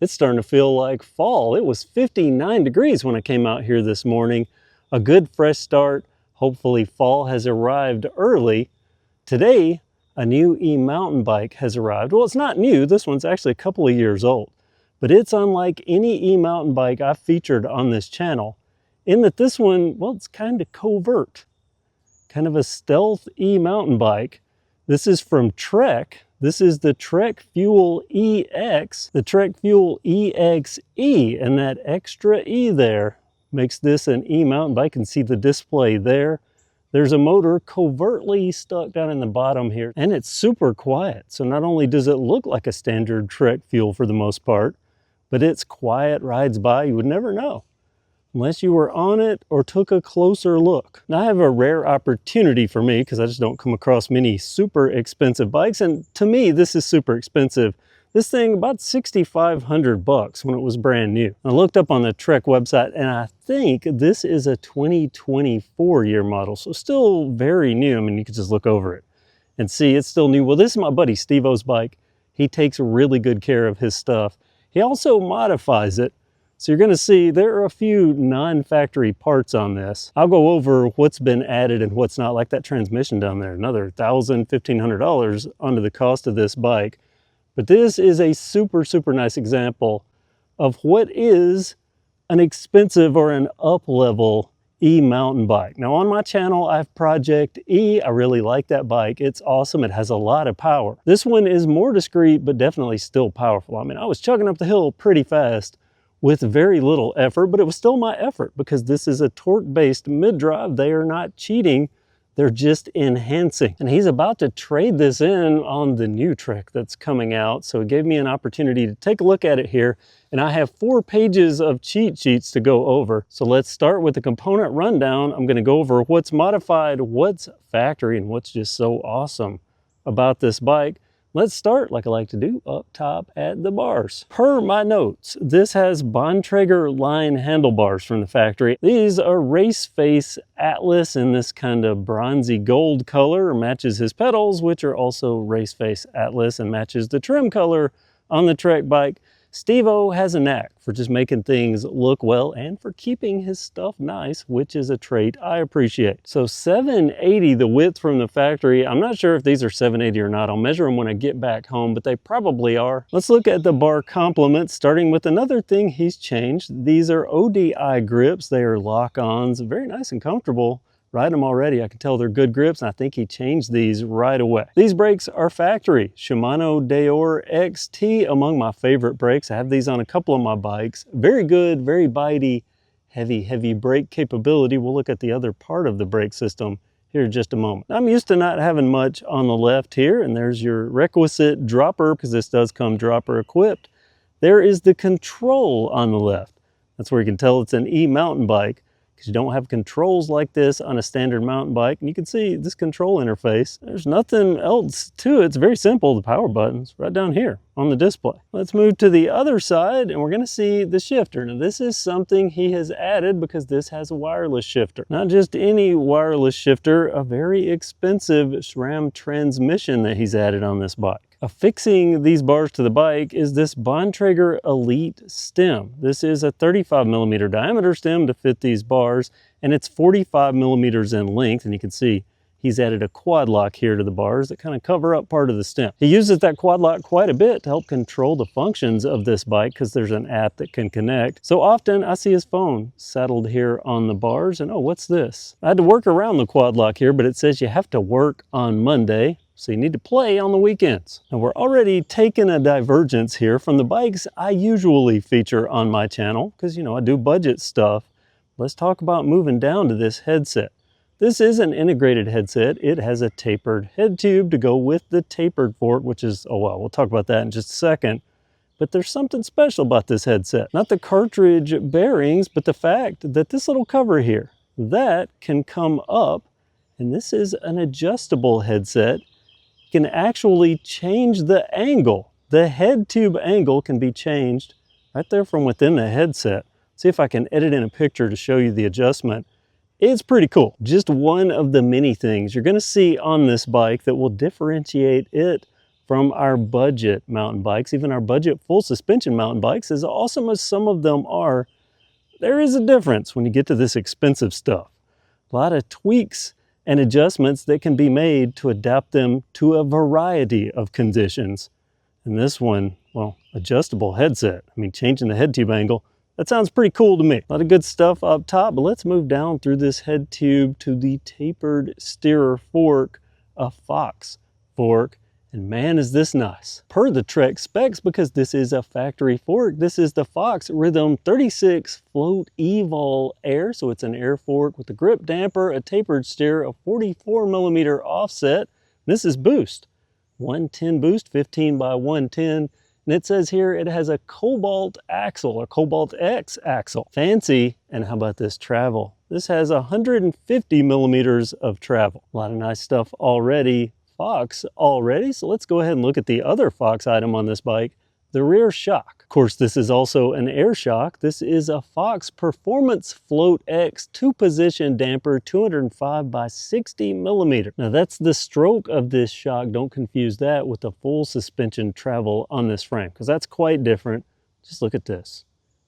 It's starting to feel like fall. It was 59 degrees when I came out here this morning. A good fresh start. Hopefully fall has arrived early. Today, a new e-mountain bike has arrived. Well, it's not new. This one's actually a couple of years old, but it's unlike any e-mountain bike I've featured on this channel in that this one, well, it's kind of covert, kind of a stealth e-mountain bike. This is from Trek. This is the Trek Fuel EXe, the Trek Fuel EXe, and that extra E there makes this an e-mountain bike. You can see the display there. There's a motor covertly stuck down in the bottom here, and it's super quiet. So not only does it look like a standard Trek Fuel for the most part, but it's quiet, rides by, you would never know unless you were on it or took a closer look. Now I have a rare opportunity for me because I just don't come across many super expensive bikes, and to me this is super expensive. This thing about 6,500 bucks when it was brand new. I looked up on the Trek website and I think this is a 2024 year model, so still very new. I mean, you could just look over it and see it's still new. Well, this is my buddy Steve-O's bike. He takes really good care of his stuff. He also modifies it. So you're gonna see there are a few non-factory parts on this. I'll go over what's been added and what's not, like that transmission down there, another $1,000, $1,500 onto the cost of this bike. But this is a super, super nice example of what is an expensive or an up-level e-mountain bike. Now on my channel, I have Project E. I really like that bike. It's awesome. It has a lot of power. This one is more discreet, but definitely still powerful. I mean, I was chugging up the hill pretty fast with very little effort, but it was still my effort because this is a torque-based mid-drive. They are not cheating. They're just enhancing. And he's about to trade this in on the new Trek that's coming out. So it gave me an opportunity to take a look at it here. And I have 4 pages of cheat sheets to go over. So let's start with the component rundown. I'm gonna go over what's modified, what's factory, and what's just so awesome about this bike. Let's start, like I like to do, up top at the bars. Per my notes, this has Bontrager line handlebars from the factory. These are Race Face Atlas in this kind of bronzy gold color, matches his pedals, which are also Race Face Atlas, and matches the trim color on the Trek bike. Steve-O has a knack for just making things look well and for keeping his stuff nice, which is a trait I appreciate. So 780 the width from the factory. I'm not sure if these are 780 or not. I'll measure them when I get back home, but they probably are. Let's look at the bar complements, starting with another thing he's changed. These are ODI grips. They are lock-ons, very nice and comfortable. Ride them already, I can tell they're good grips, and I think he changed these right away. These brakes are factory. Shimano Deore XT, among my favorite brakes. I have these on a couple of my bikes. Very good, very bitey, heavy brake capability. We'll look at the other part of the brake system here in just a moment. I'm used to not having much on the left here, and there's your requisite dropper, because this does come dropper equipped. There is the control on the left. That's where you can tell it's an e-mountain bike, because you don't have controls like this on a standard mountain bike. And you can see this control interface. There's nothing else to it. It's very simple. The power button's right down here on the display. Let's move to the other side and we're gonna see the shifter. Now this is something he has added because this has a wireless shifter. Not just any wireless shifter, a very expensive SRAM transmission that he's added on this bike. Affixing these bars to the bike is this Bontrager Elite stem. This is a 35mm diameter stem to fit these bars, and it's 45mm in length, and you can see he's added a quad lock here to the bars that kind of cover up part of the stem. He uses that quad lock quite a bit to help control the functions of this bike because there's an app that can connect. So often I see his phone saddled here on the bars, and oh, what's this? I had to work around the quad lock here, but it says you have to work on Monday, so you need to play on the weekends. And we're already taking a divergence here from the bikes I usually feature on my channel, because, you know, I do budget stuff. Let's talk about moving down to this headset. This is an integrated headset. It has a tapered head tube to go with the tapered fork, which is, oh well, we'll talk about that in just a second. But there's something special about this headset. Not the cartridge bearings, but the fact that this little cover here, that can come up, and this is an adjustable headset. Can actually change the angle. The head tube angle can be changed right there from within the headset. See if I can edit in a picture to show you the adjustment. It's pretty cool. Just one of the many things you're going to see on this bike that will differentiate it from our budget mountain bikes, even our budget full suspension mountain bikes. As awesome as some of them are, there is a difference when you get to this expensive stuff. A lot of tweaks and adjustments that can be made to adapt them to a variety of conditions. And this one, well, adjustable headset. I mean, changing the head tube angle, that sounds pretty cool to me. A lot of good stuff up top, but let's move down through this head tube to the tapered steerer fork, a Fox fork. And man, is this nice. Per the Trek specs, because this is a factory fork, this is the Fox Rhythm 36 Float Evol Air. So it's an air fork with a grip damper, a tapered steer, a 44mm offset. This is boost. 110 boost, 15 by 110. And it says here it has a Cobalt axle, or Cobalt X axle. Fancy. And how about this travel? This has 150mm of travel. A lot of nice stuff already. Fox already. So let's go ahead and look at the other Fox item on this bike, the rear shock. Of course, this is also an air shock. This is a Fox Performance Float X 2-position damper, 205 by 60mm. Now that's the stroke of this shock. Don't confuse that with the full suspension travel on this frame, because that's quite different. Just look at this.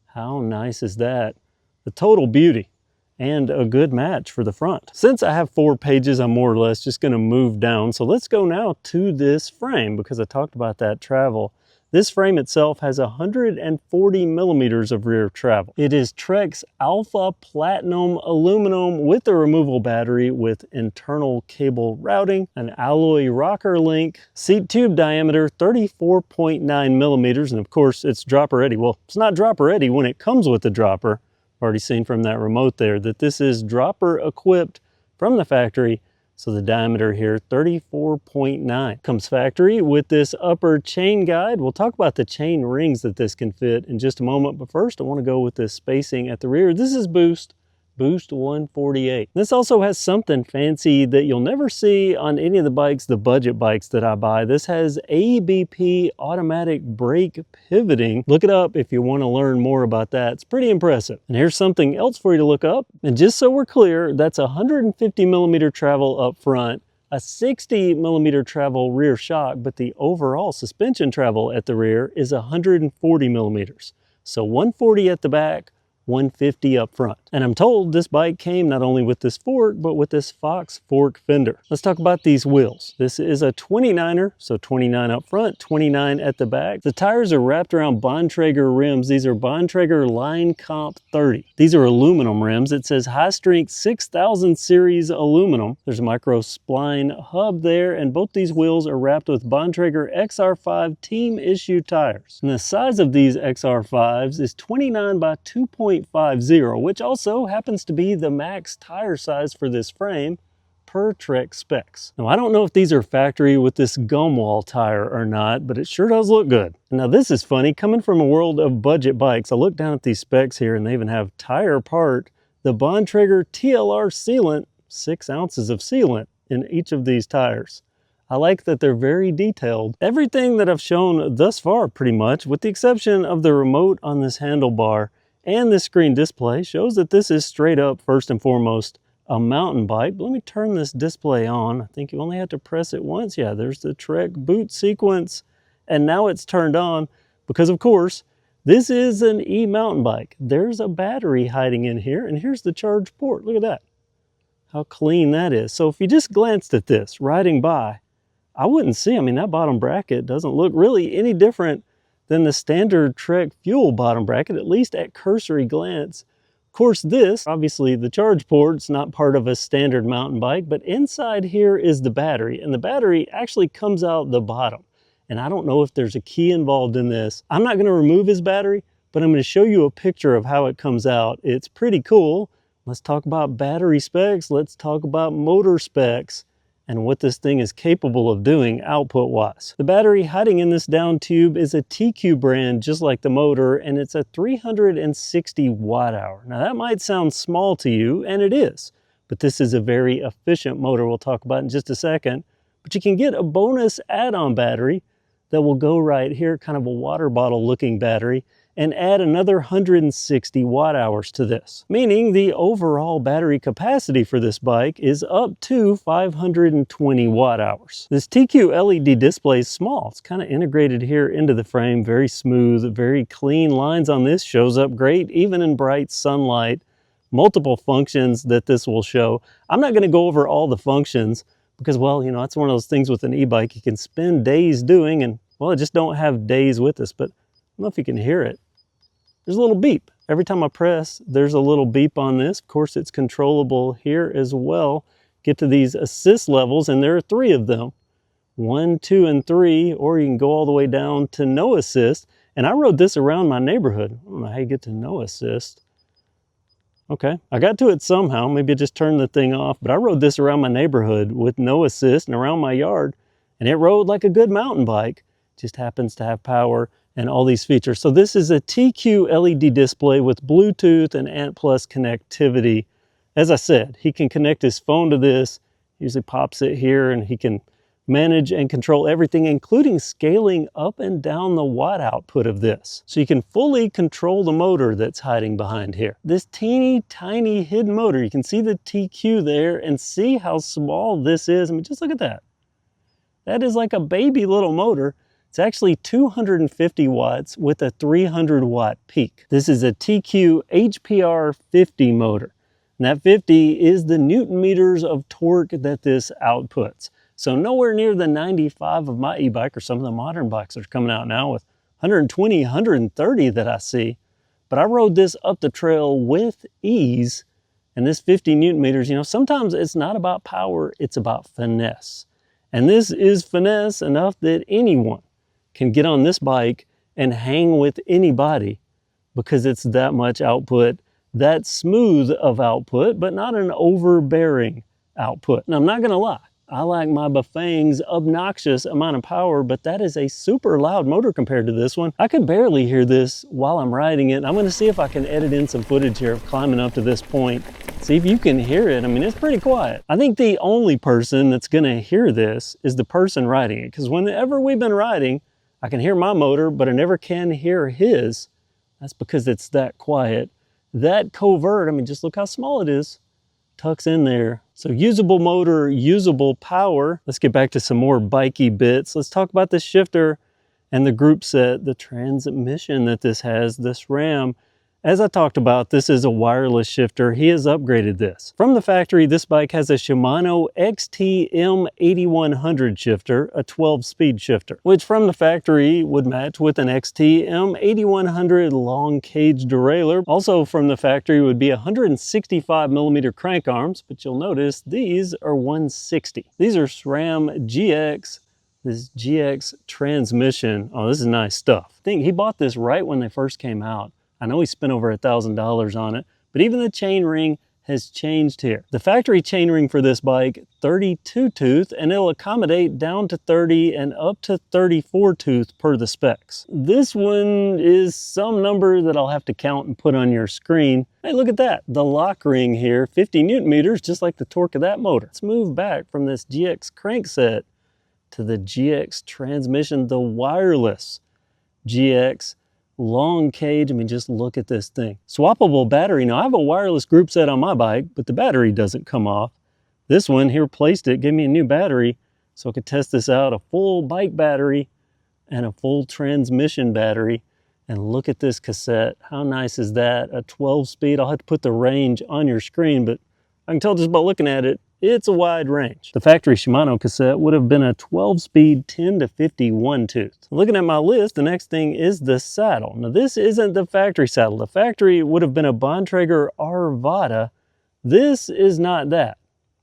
How nice is that? The total beauty. And a good match for the front. Since I have 4 pages, I'm more or less just gonna move down. So let's go now to this frame, because I talked about that travel. This frame itself has 140mm of rear travel. It is Trek's Alpha Platinum aluminum with a removable battery with internal cable routing, an alloy rocker link, seat tube diameter 34.9mm, and of course it's dropper ready. Well, it's not dropper ready when it comes with the dropper. Already seen from that remote there that this is dropper equipped from the factory. So the diameter here, 34.9. Comes factory with this upper chain guide. We'll talk about the chain rings that this can fit in just a moment. But first I want to go with this spacing at the rear. This is boost 148. This also has something fancy that you'll never see on any of the bikes, the budget bikes that I buy. This has ABP automatic brake pivoting. Look it up if you want to learn more about that. It's pretty impressive. And here's something else for you to look up. And just so we're clear, that's 150mm travel up front, a 60mm travel rear shock, but the overall suspension travel at the rear is 140mm. So 140 at the back, 150 up front. And I'm told this bike came not only with this fork, but with this Fox fork fender. Let's talk about these wheels. This is a 29er, so 29 up front, 29 at the back. The tires are wrapped around Bontrager rims. These are Bontrager Line Comp 30. These are aluminum rims. It says high strength 6000 series aluminum. There's a micro spline hub there, and both these wheels are wrapped with Bontrager XR5 team issue tires. And the size of these XR5s is 29 by 2.50, which also happens to be the max tire size for this frame per Trek specs. Now, I don't know if these are factory with this gum wall tire or not, but it sure does look good. Now, this is funny. Coming from a world of budget bikes, I look down at these specs here and they even have tire part, the Bontrager TLR sealant, 6 ounces of sealant in each of these tires. I like that they're very detailed. Everything that I've shown thus far, pretty much, with the exception of the remote on this handlebar and this screen display, shows that this is straight up, first and foremost, a mountain bike. But let me turn this display on. I think you only have to press it once. Yeah, there's the Trek boot sequence. And now it's turned on because, of course, this is an e-mountain bike. There's a battery hiding in here, and here's the charge port. Look at that. How clean that is. So if you just glanced at this riding by, I wouldn't see, I mean, that bottom bracket doesn't look really any different than the standard Trek Fuel bottom bracket, at least at cursory glance. Of course, this, obviously the charge port's not part of a standard mountain bike, but inside here is the battery, and the battery actually comes out the bottom. And I don't know if there's a key involved in this. I'm not gonna remove his battery, but I'm gonna show you a picture of how it comes out. It's pretty cool. Let's talk about battery specs. Let's talk about motor specs and what this thing is capable of doing output-wise. The battery hiding in this down tube is a TQ brand, just like the motor, and it's a 360 watt-hour. Now that might sound small to you, and it is, but this is a very efficient motor we'll talk about in just a second. But you can get a bonus add-on battery that will go right here, kind of a water bottle looking battery, and add another 160 watt hours to this, meaning the overall battery capacity for this bike is up to 520 watt hours. This TQ LED display is small. It's kind of integrated here into the frame, very smooth, very clean lines on this, shows up great even in bright sunlight. Multiple functions that this will show. I'm not going to go over all the functions because, well, you know, that's one of those things with an e-bike you can spend days doing, and, well, I just don't have days with this, but I don't know if you can hear it. There's a little beep. Every time I press, there's a little beep on this. Of course, it's controllable here as well. Get to these assist levels, and there are 3 of them. 1, 2, and 3, or you can go all the way down to no assist. And I rode this around my neighborhood. I don't know how you get to no assist. Okay, I got to it somehow. Maybe I just turned the thing off, but I rode this around my neighborhood with no assist and around my yard, and it rode like a good mountain bike. Just happens to have power and all these features. So this is a TQ LED display with Bluetooth and Ant Plus connectivity. As I said, he can connect his phone to this, usually pops it here, and he can manage and control everything, including scaling up and down the watt output of this. So you can fully control the motor that's hiding behind here. This teeny tiny hidden motor, you can see the TQ there and see how small this is. I mean, just look at that. That is like a baby little motor. It's actually 250 watts with a 300 watt peak. This is a TQ HPR 50 motor. And that 50 is the Newton meters of torque that this outputs. So nowhere near the 95 of my e-bike or some of the modern bikes that are coming out now with 120, 130 that I see. But I rode this up the trail with ease, and this 50 Newton meters, you know, sometimes it's not about power, it's about finesse. And this is finesse enough that anyone can get on this bike and hang with anybody because it's that much output, that smooth of output, but not an overbearing output. And I'm not gonna lie, I like my Bafang's obnoxious amount of power, but that is a super loud motor compared to this one. I could barely hear this while I'm riding it. I'm gonna see if I can edit in some footage here of climbing up to this point. See if you can hear it. I mean, it's pretty quiet. I think the only person that's gonna hear this is the person riding it, because whenever we've been riding, I can hear my motor, but I never can hear his. That's because it's that quiet, that covert. I mean, just look how small it is. Tucks in there. So usable motor, usable power. Let's get back to some more bikey bits. Let's talk about the shifter and the group set, the transmission that this has, this RAM. As I talked about, this is a wireless shifter. He has upgraded this. From the factory, this bike has a Shimano XT-M8100 shifter, a 12-speed shifter, which from the factory would match with an XT-M8100 long cage derailleur. Also from the factory would be 165mm crank arms, but you'll notice these are 160. These are SRAM GX. This GX transmission. Oh, this is nice stuff. I think he bought this right when they first came out. I know he spent over $1,000 on it, but even the chainring has changed here. The factory chainring for this bike, 32 tooth, and it'll accommodate down to 30 and up to 34 tooth per the specs. This one is some number that I'll have to count and put on your screen. Hey, look at that. The lock ring here, 50 Newton meters, just like the torque of that motor. Let's move back from this GX crankset to the GX transmission, the wireless GX long cage. I mean, just look at this thing. Swappable battery. Now, I have a wireless group set on my bike, but the battery doesn't come off. This one, he replaced it, gave me a new battery, so I could test this out, a full bike battery and a full transmission battery. And look at this cassette. How nice is that? A 12-speed. I'll have to put the range on your screen, but I can tell just by looking at it, it's a wide range. The factory Shimano cassette would have been a 12-speed 10 to 51 tooth. Looking at my list, the next thing is the saddle. Now, this isn't the factory saddle. The factory would have been a Bontrager Arvada. This is not that,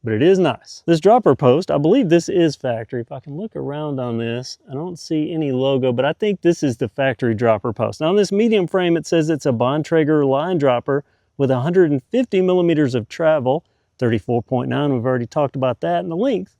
but it is nice. This dropper post, I believe this is factory. If I can look around on this, I don't see any logo, but I think this is the factory dropper post. Now, on this medium frame, it says it's a Bontrager line dropper with 150 millimeters of travel, 34.9, we've already talked about that, and the length,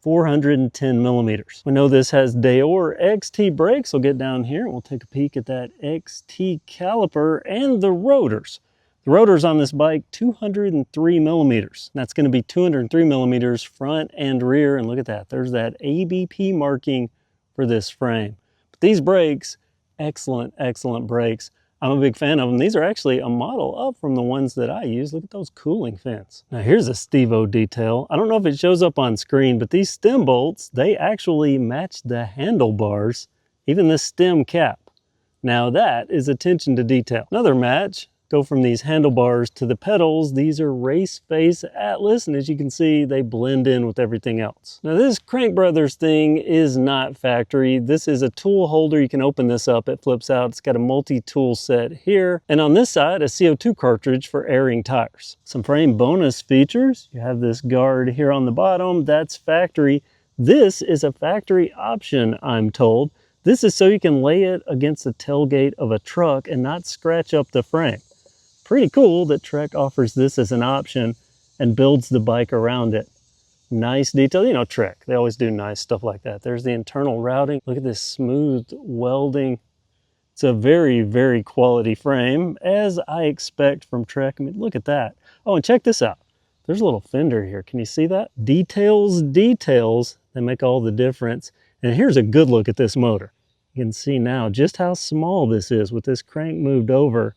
410 millimeters. We know this has Deore XT brakes. We'll get down here and we'll take a peek at that XT caliper and the rotors. The rotors on this bike, 203 millimeters. That's going to be 203 millimeters front and rear, and look at that. There's that ABP marking for this frame. But these brakes, excellent, excellent brakes. I'm a big fan of them. These are actually a model up from the ones that I use. Look at those cooling fins. Now here's a Stevo detail. I don't know if it shows up on screen, but these stem bolts, they actually match the handlebars, even the stem cap. Now that is attention to detail. Another match, go from these handlebars to the pedals. These are Race Face Atlas, and as you can see, they blend in with everything else. Now this Crank Brothers thing is not factory. This is a tool holder. You can open this up, it flips out. It's got a multi-tool set here. And on this side, a CO2 cartridge for airing tires. Some frame bonus features. You have this guard here on the bottom, that's factory. This is a factory option, I'm told. This is so you can lay it against the tailgate of a truck and not scratch up the frame. Pretty cool that Trek offers this as an option and builds the bike around it. Nice detail. You know, Trek, they always do nice stuff like that. There's the internal routing. Look at this smooth welding. It's a very, very quality frame, as I expect from Trek. I mean, look at that. Oh, and check this out. There's a little fender here. Can you see that? Details, details, they make all the difference. And here's a good look at this motor. You can see now just how small this is with this crank moved over.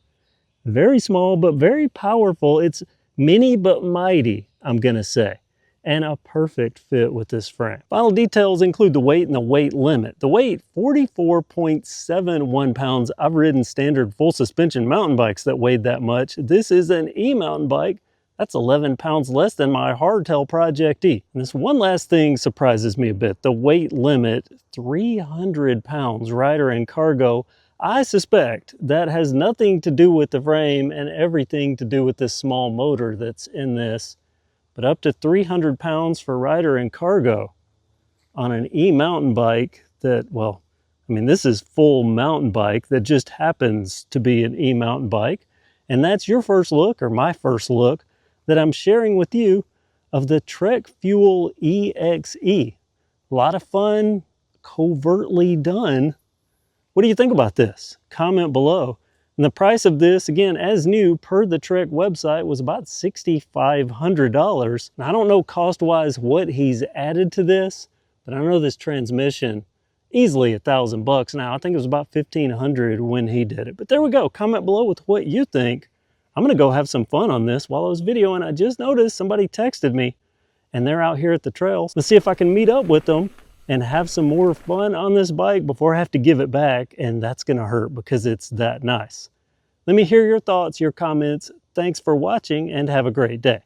Very small, but very powerful. It's mini, but mighty, I'm gonna say. And a perfect fit with this frame. Final details include the weight and the weight limit. The weight, 44.71 pounds. I've ridden standard full suspension mountain bikes that weighed that much. This is an e-mountain bike. That's 11 pounds less than my hardtail Project E. And this one last thing surprises me a bit. The weight limit, 300 pounds, rider and cargo. I suspect that has nothing to do with the frame and everything to do with this small motor that's in this, but up to 300 pounds for rider and cargo on an e-mountain bike that, well, I mean, this is full mountain bike that just happens to be an e-mountain bike. And that's your first look, or my first look, that I'm sharing with you of the Trek Fuel EXe. A lot of fun, covertly done. What do you think about this? Comment below. And the price of this, again, as new per the Trek website, was about $6,500. Now, I don't know cost-wise what he's added to this, but I know this transmission, easily $1,000 now. I think it was about $1,500 when he did it. But there we go. Comment below with what you think. I'm gonna go have some fun on this. While I was videoing, I just noticed somebody texted me and they're out here at the trails. Let's see if I can meet up with them and have some more fun on this bike before I have to give it back, and that's gonna hurt because it's that nice. Let me hear your thoughts, your comments. Thanks for watching, and have a great day.